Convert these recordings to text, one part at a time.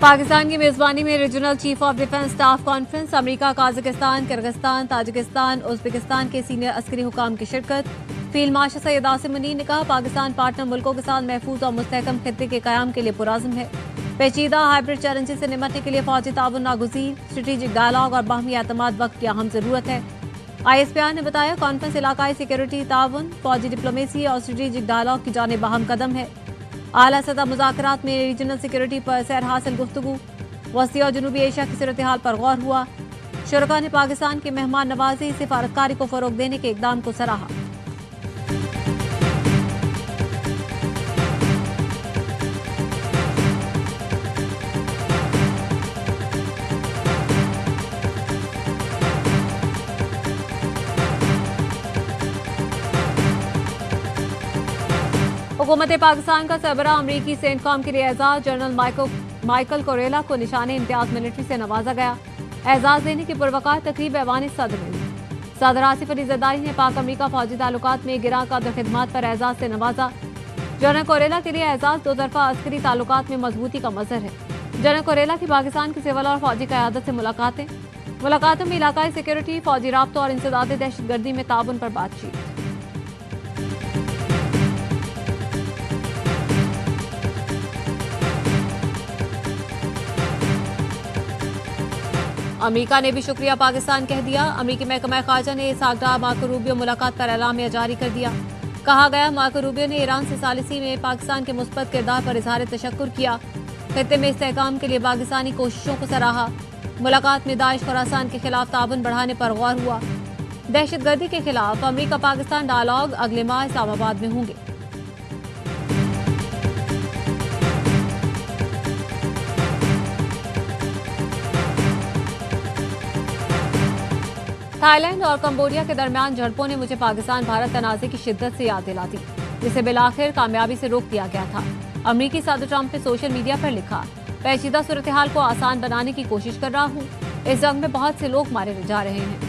पाकिस्तान की मेजबानी में regional chief of defence staff conference, America, Kazakhstan, Kyrgyzstan, Tajikistan, Uzbekistan के सीनियर अस्करी हुकाम की शिरकत। फील्ड मार्शल सैयद आसिम मुनीर ने कहा, पाकिस्तान पार्टनर मुल्कों के साथ महफूज और मुस्तहकम खित्ते के कयाम के लिए पुरज़्म है। पेचीदा हाइब्रिड चैलेंजेस से निपटने के लिए फौजी ताउन नागुज़ीर, स्ट्रेटेजिक डायलॉग और बाहमी एतमाद वक्त की अहम जरूरत है। ISPR ने बताया, कॉन्फ्रेंस इलाकाई सिक्योरिटी ताउन, फौजी डिप्लोमेसी और स्ट्रेटेजिक डायलॉग की जानिब अहम कदम है। आला सतह मुज़ाकरात में रीजनल सिक्योरिटी पर सैर हासिल गुफ्तगू, वस्ती और जनूबी एशिया की सूरत हाल पर गौर हुआ। शुरका ने पाकिस्तान की मेहमान नवाजी, सिफारतकारी को फरोग देने के इकदाम को सराहा। हुकूमत पाकिस्तान का सरबराह अमरीकी सेंटकॉम के लिए एजाज, जनरल माइकल कोरेला को निशाने इम्तियाज मिलिट्री से नवाजा गया। एजाज देने की पुरवकार तकरीब ऐवान सदर में सदर आसिफ अली जरदारी ने पाक अमरीका फौजी ताल्लुकात में गिरा कदर खिदमात पर एजाज से नवाजा। जनरल कोरेला के लिए एजाज दो तरफा अस्करी ताल्लुकात में मजबूती का मजहर है। जनरल कोरेला की पाकिस्तान की सिविल और फौजी क़यादत से मुलाकातों में इलाकाई सिक्योरिटी, फौजी राब्तों और इंसदाद दहशतगर्दी में ताउन पर बातचीत। अमेरिका ने भी शुक्रिया पाकिस्तान कह दिया। अमेरिकी महकमा खारजा ने इसहाक डार, मार्को रूबियो मुलाकात पर एलामिया जारी कर दिया। कहा गया, मार्को रूबियो ने ईरान से सालिसी में पाकिस्तान के मुस्बत किरदार पर इजहार तशक्कुर किया। खित्ते में इस्तेहकाम के लिए पाकिस्तानी कोशिशों को सराहा। मुलाकात में दाइश खुरासान के खिलाफ ताउन बढ़ाने पर गौर हुआ। दहशतगर्दी के खिलाफ अमेरिका पाकिस्तान डायलॉग अगले माह इस्लामाबाद में होंगे। थाईलैंड और कंबोडिया के दरमियान झड़पों ने मुझे पाकिस्तान भारत तनाज़े की शिद्दत से याद दिला दी, जिसे बिलाखिर कामयाबी से रोक दिया गया था। अमरीकी सदर ट्रंप ने सोशल मीडिया पर लिखा, पेचीदा सूरत हाल को आसान बनाने की कोशिश कर रहा हूँ। इस जंग में बहुत से लोग मारे जा रहे हैं।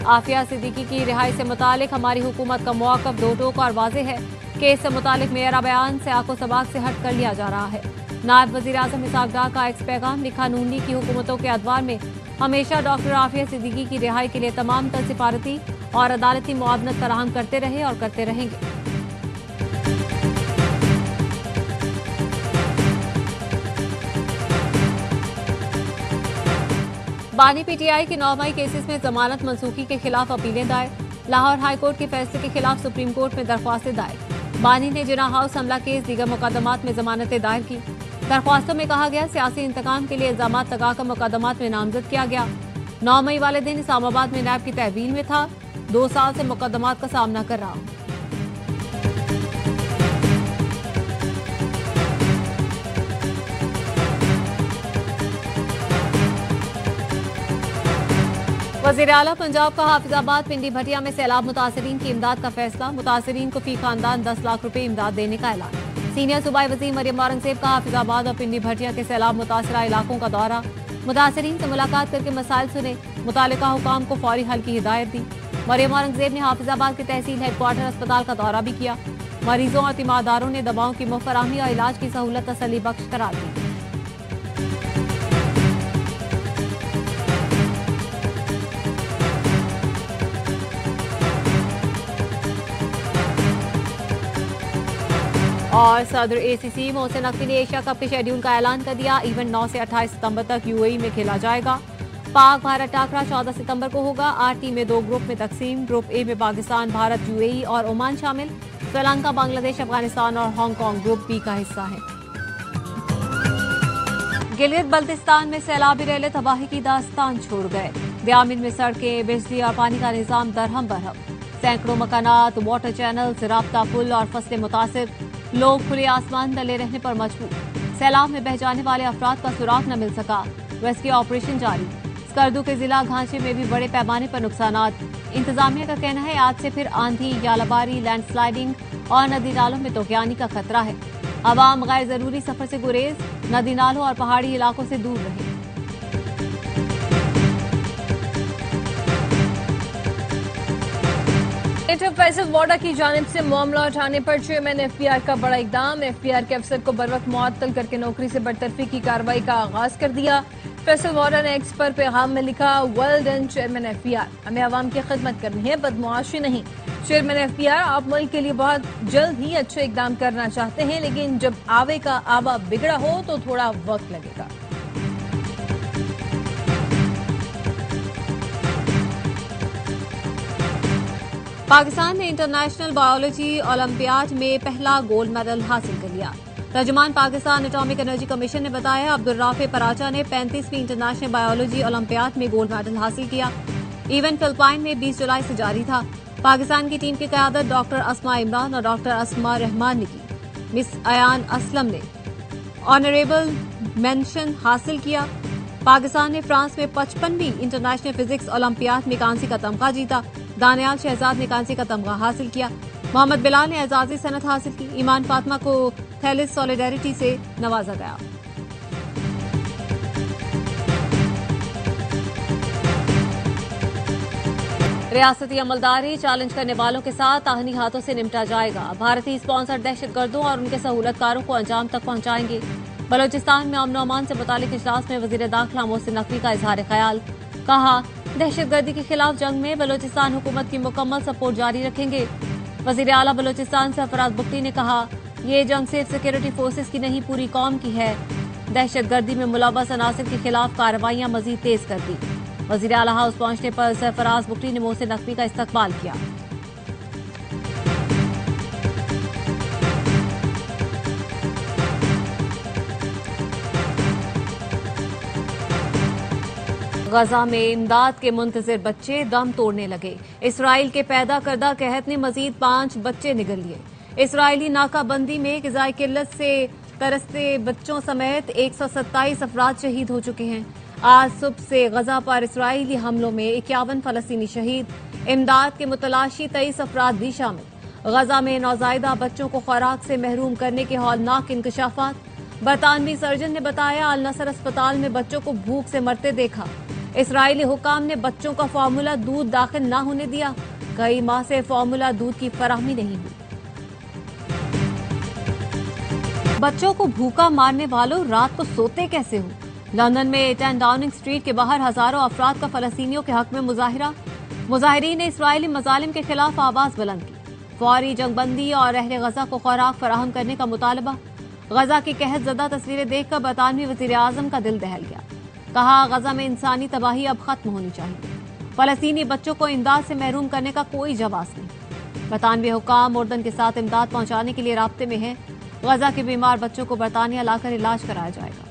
आफिया सिद्दीकी की रिहाई से मुतालिक हमारी हुकूमत का मौक़िफ़ दो टोक और वाज़ेह है। केस से मुतालिक मेरा बयान से आको सबाक से हट कर लिया जा रहा है। नायब वज़ीर आज़म इसहाक डार का एक्स पैगाम लिखा, नून लीग की हुकूमतों के अदवार में हमेशा डॉक्टर आफिया सिद्दीकी की रिहाई के लिए तमाम तर सिफारती और अदालती मुआवनत फराहम करते रहे और करते रहेंगे। बानी PTI की 9 मई केसेस में जमानत मनसूखी के खिलाफ अपीलें दायर। लाहौर हाई कोर्ट के फैसले के खिलाफ सुप्रीम कोर्ट में दरख्वास्तें दायर। बानी ने जिना हाउस हमला केस दीगर मुकदमात में जमानतें दायर की। दरख्वास्तों में कहा गया, सियासी इंतकाम के लिए इल्जामात लगाकर मुकदमात में नामजद किया गया। 9 मई वाले दिन इस्लामाबाद में नैब की तहवील में था। 2 साल से मुकदमात का सामना कर रहा हूं। वज़ीर आला पंजाब का हाफिजाबाद पिंडी भटिया में सैलाब मुतासरीन की इमदाद का फैसला। मुतासरीन को फी खानदान 10 लाख रुपए इमदाद देने का ऐलान। सीनियर सूबाई वज़ीर मरियम औरंगज़ेब का हाफिजाबाद और पिंडी भटिया के सैलाब मुतासरा इलाकों का दौरा। मुतासरीन से मुलाकात करके मसाइल सुने, मुतालिका हुकाम को फौरी हल की हिदायत दी। मरियम औरंगज़ेब ने हाफिजाबाद के तहसील हेडक्वार्टर अस्पताल का दौरा भी किया। मरीजों और तीमारदारों ने दवाओं की मुफ्त फराहमी और इलाज की सहूलत तसल्ली बख्श करार दी। और सदर ACC मोहसिन नकवी ने एशिया कप के शेड्यूल का ऐलान कर दिया। इवेंट 9 से 28 सितंबर तक UAE में खेला जाएगा। पाक भारत टाकरा 14 सितंबर को होगा। 8 टीमें 2 ग्रुप में तकसीम। ग्रुप ए में पाकिस्तान, भारत, UAE और ओमान शामिल। श्रीलंका, बांग्लादेश, अफगानिस्तान और हांगकांग ग्रुप बी का हिस्सा है। गिलगित बल्तिस्तान में सैलाबी रेले तबाही की दास्तान छोड़ गए। ब्यामिन में सड़कें, बिजली और पानी का निजाम दरहम बरहम। सैकड़ों मकानात, वाटर चैनल्स, राब्ता पुल और फसलें मुतासिर। लोग खुले आसमान तले रहने पर मजबूर। सैलाब में बह जाने वाले अफराद का सुराग न मिल सका। रेस्क्यू ऑपरेशन जारी। स्कर्दू के जिला घांचे में भी बड़े पैमाने पर नुकसानात। इंतजामिया का कहना है, आज से फिर आंधी, यालाबारी, लैंडस्लाइडिंग और नदी नालों में तोगयानी का खतरा है। अवाम गैर जरूरी सफर से गुरेज, नदी नालों और पहाड़ी इलाकों से दूर रहे। सेनेटर फैसल वोडा की जानिब से मामला उठाने पर चेयरमैन एफबीआर का बड़ा इकदाम। एफबीआर के अफसर को बरवक्त मुअत्तल करके नौकरी से बरतरफी की कार्रवाई का आगाज कर दिया। फैसल वोडा ने एक्स पर पैगाम में लिखा, वेल डन चेयरमैन एफबीआर, हमें आवाम की खिदमत करनी है, बदमुआशी नहीं। चेयरमैन एफबीआर, आप मुल्क के लिए बहुत जल्द ही अच्छे इकदाम करना चाहते हैं, लेकिन जब आवे का आवा बिगड़ा हो तो थोड़ा वक्त लगेगा। पाकिस्तान ने इंटरनेशनल बायोलॉजी ओलंपियाड में पहला गोल्ड मेडल हासिल कर लिया। तर्जुमान पाकिस्तान एटॉमिक एनर्जी कमीशन ने बताया, अब्दुल राफे पराचा ने 35वीं इंटरनेशनल बायोलॉजी ओलंपियाड में गोल्ड मेडल हासिल किया। इवेंट फिलिपाइन में 20 जुलाई से जारी था। पाकिस्तान की टीम की क़यादत डॉक्टर अस्मा इमरान और डॉक्टर अस्मा रहमान ने की। मिस अयान असलम ने ऑनरेबल मेंशन हासिल किया। पाकिस्तान ने फ्रांस में 55वीं इंटरनेशनल फिजिक्स ओलंपियाड में कांसी का तमगा जीता। दानियाल शहजाद ने कांसी का तमगा हासिल किया। मोहम्मद बिलाल ने एजाजी सनत हासिल की। ईमान फातिमा को थैलिस सॉलिडेरिटी से नवाजा गया। रियासती अमलदारी चैलेंज करने वालों के साथ ताहनी हाथों से निपटा जाएगा। भारतीय स्पॉन्सर्ड दहशतगर्दों और उनके सहूलतकारों को अंजाम तक पहुंचाएंगे। बलोचिस्तान में अमन अमान से मुतालिक इजलास में वजीर दाखिला मोहसिन नकवी का इजहार ख्याल। कहा, दहशतगर्दी के खिलाफ जंग में बलोचिस्तान हुकूमत की मुकम्मल सपोर्ट जारी रखेंगे। वजीर आला बलोचिस्तान सरफराज बुगटी ने कहा, ये जंग सिर्फ सिक्योरिटी फोर्सेस की नहीं, पूरी कौम की है। दहशतगर्दी में मुलव्वस अनासिर के खिलाफ कार्रवाइयां मजीद तेज कर दी। वजीर आला हाउस पहुंचने पर सरफराज बुगटी ने मोहसिन नकवी का इस्तकबाल किया। गजा में इमदाद के मुंतजिर बच्चे दम तोड़ने लगे। इसराइल के पैदा करदा कहत ने मजीद 5 बच्चे निगल लिए। इसराइली नाकाबंदी में ग़िज़ाई किल्लत से तरसते बच्चों समेत 127 अफराद शहीद हो चुके हैं। आज सुबह से गजा पर इसराइली हमलों में 51 फलस्तीनी शहीद। इमदाद के मुतलाशी 23 अफराद भी शामिल। गजा में नौज़ायदा बच्चों को खुराक से महरूम करने के हौलनाक इंकशाफात। बरतानवी सर्जन ने बताया, अल नसर अस्पताल में बच्चों को भूख से मरते देखा। इसराइली हुकाम ने बच्चों का फार्मूला दूध दाखिल न होने दिया। कई माह से फार्मूला दूध की फराहमी नहीं हुई। बच्चों को भूखा मारने वालों, रात को सोते कैसे हो? लंदन में 10 डाउनिंग स्ट्रीट के बाहर हजारों अफराद का फलस्तीनियों के हक में मुजाहिरा। मुजाहिरीन ने इसराइली मजालिम के खिलाफ आवाज बुलंद की। फौरी जंगबंदी और अहले गजा को खुराक फराहम करने का मुतालबा। गजा की कहत ज़दा तस्वीरें देखकर बरतानवी वज़ीर आज़म का दिल दहल गया। कहा, गजा में इंसानी तबाही अब खत्म होनी चाहिए। फलस्तीनी बच्चों को इमदाद से महरूम करने का कोई जवाब नहीं। बरतानवी हुकाम उर्दन के साथ इमदाद पहुंचाने के लिए राब्ते में है। गजा के बीमार बच्चों को बरतानिया लाकर इलाज कराया जाएगा।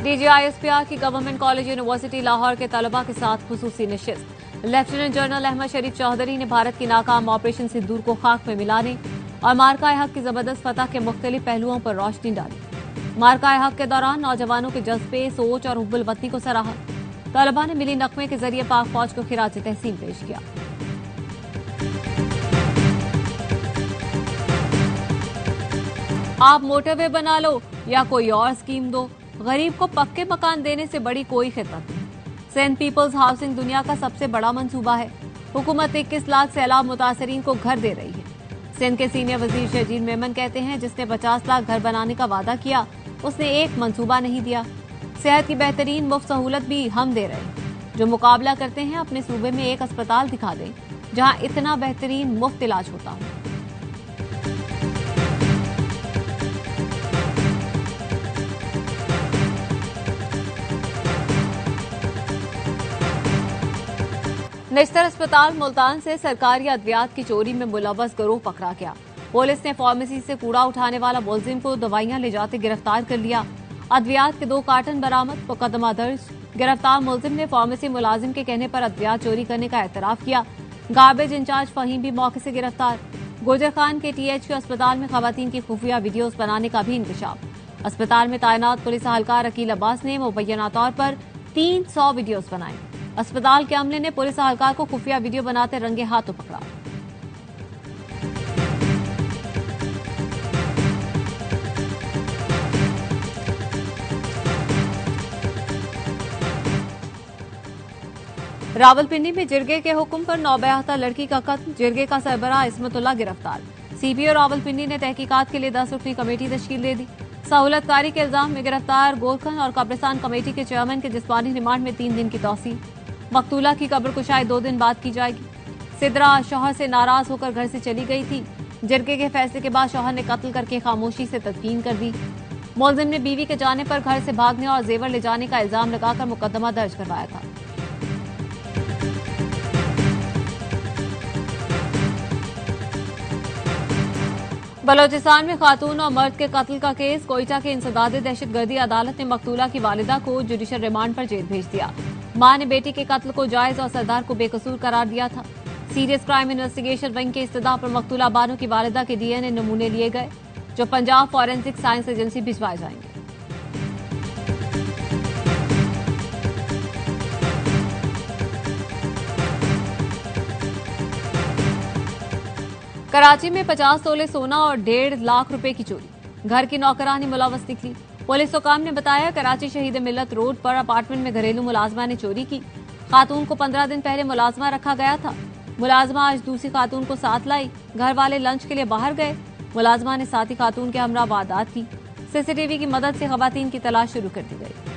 DGISPR की गवर्नमेंट कॉलेज यूनिवर्सिटी लाहौर के तलबा के साथ खुसूसी नशिस्त। लेफ्टिनेंट जनरल अहमद शरीफ चौधरी ने भारत की नाकाम ऑपरेशन सिंदूर को खाक में मिलाने और मार्का हक की जबरदस्त फतह के मुख्तलिफ पहलुओं पर रोशनी डाली। मार्का हक के दौरान नौजवानों के जज्बे, सोच और हुब्बुल वतनी को सराहा। तलबा ने मिली नगमे के जरिए पाक फौज को खिराज तहसीन पेश किया। आप मोटरवे बना लो या कोई और स्कीम दो, गरीब को पक्के मकान देने से बड़ी कोई खिदमत नहीं। सिंध पीपल्स हाउसिंग दुनिया का सबसे बड़ा मंसूबा है। हुकूमत 21 लाख सैलाब मुतासरीन को घर दे रही है। सिंध के सीनियर वजीर शजीर मेमन कहते हैं, जिसने 50 लाख घर बनाने का वादा किया उसने एक मंसूबा नहीं दिया। सेहत की बेहतरीन मुफ्त सहूलत भी हम दे रहे हैं। जो मुकाबला करते हैं, अपने सूबे में एक अस्पताल दिखा दें जहां इतना बेहतरीन मुफ्त इलाज होता हो। निश्तर अस्पताल मुल्तान से सरकारी अद्वियात की चोरी में मुलव्वस गिरोह पकड़ा गया। पुलिस ने फार्मेसी से कूड़ा उठाने वाला मुलजिम को दवाइयां ले जाते गिरफ्तार कर लिया। अद्वियात के 2 कार्टन बरामद, मुकदमा दर्ज। गिरफ्तार मुलजिम ने फार्मेसी मुलाजिम के कहने पर अद्वियात चोरी करने का एतराफ किया। गार्बेज इंचार्ज फहीम भी मौके से गिरफ्तार। गुजर खान के THQ अस्पताल में खवातीन की खुफिया वीडियोज बनाने का भी इंकशाफ। अस्पताल में तैनात पुलिस एहलकार अकील अब्बास ने मुबैना तौर पर 300 वीडियोज बनाए। अस्पताल के अमले ने पुलिस एहलकार को खुफिया वीडियो बनाते रंगे हाथों पकड़ा। रावलपिंडी में जिरगे के हुक्म पर नौबयाता लड़की का कत्ल, जिरगे का सरबराह इस्मतुल्लाह गिरफ्तार। सीपीओ रावलपिंडी ने तहकीकात के लिए 10 रुकनी कमेटी तश्कील दे दी। सहूलतकारी के इल्जाम में गिरफ्तार गोरखन और कब्रिस्तान कमेटी के चेयरमैन के जिस्मानी रिमांड में 3 दिन की तौसील। मकतूला की कब्र कुशाई 2 दिन बाद की जाएगी। सिद्रा शौहर से नाराज होकर घर से चली गई थी। जिरगे के फैसले के बाद शौहर ने कत्ल करके खामोशी से तदफीन कर दी। मुलजिम ने बीवी के जाने पर घर से भागने और जेवर ले जाने का इल्जाम लगाकर मुकदमा दर्ज करवाया था। बलोचिस्तान में खातून और मर्द के कत्ल का केस, कोयटा के इंसदाद दहशतगर्दी अदालत ने मकतूला की वालिदा को जुडिशल रिमांड पर जेल भेज दिया। मां ने बेटी के कत्ल को जायज और सरदार को बेकसूर करार दिया था। सीरियस क्राइम इन्वेस्टिगेशन विंग के इस्तदा पर मकतूला बानो की वालिदा के डीएनए नमूने लिए गए, जो पंजाब फॉरेंसिक साइंस एजेंसी भिजवाए जाएंगे। कराची में 50 तोले सोना और 1.5 लाख रुपए की चोरी, घर की नौकरानी मुलव्वस निकली। पुलिस हुकाम ने बताया कराची शहीद मिल्लत रोड पर अपार्टमेंट में घरेलू मुलाजमा ने चोरी की। खातून को 15 दिन पहले मुलाजमा रखा गया था। मुलाजमा आज दूसरी खातून को साथ लाई। घर वाले लंच के लिए बाहर गए। मुलाजमा ने साथी खातून के हमरा वारदात की। सीसीटीवी की मदद से खवातीन की तलाश शुरू कर दी गई।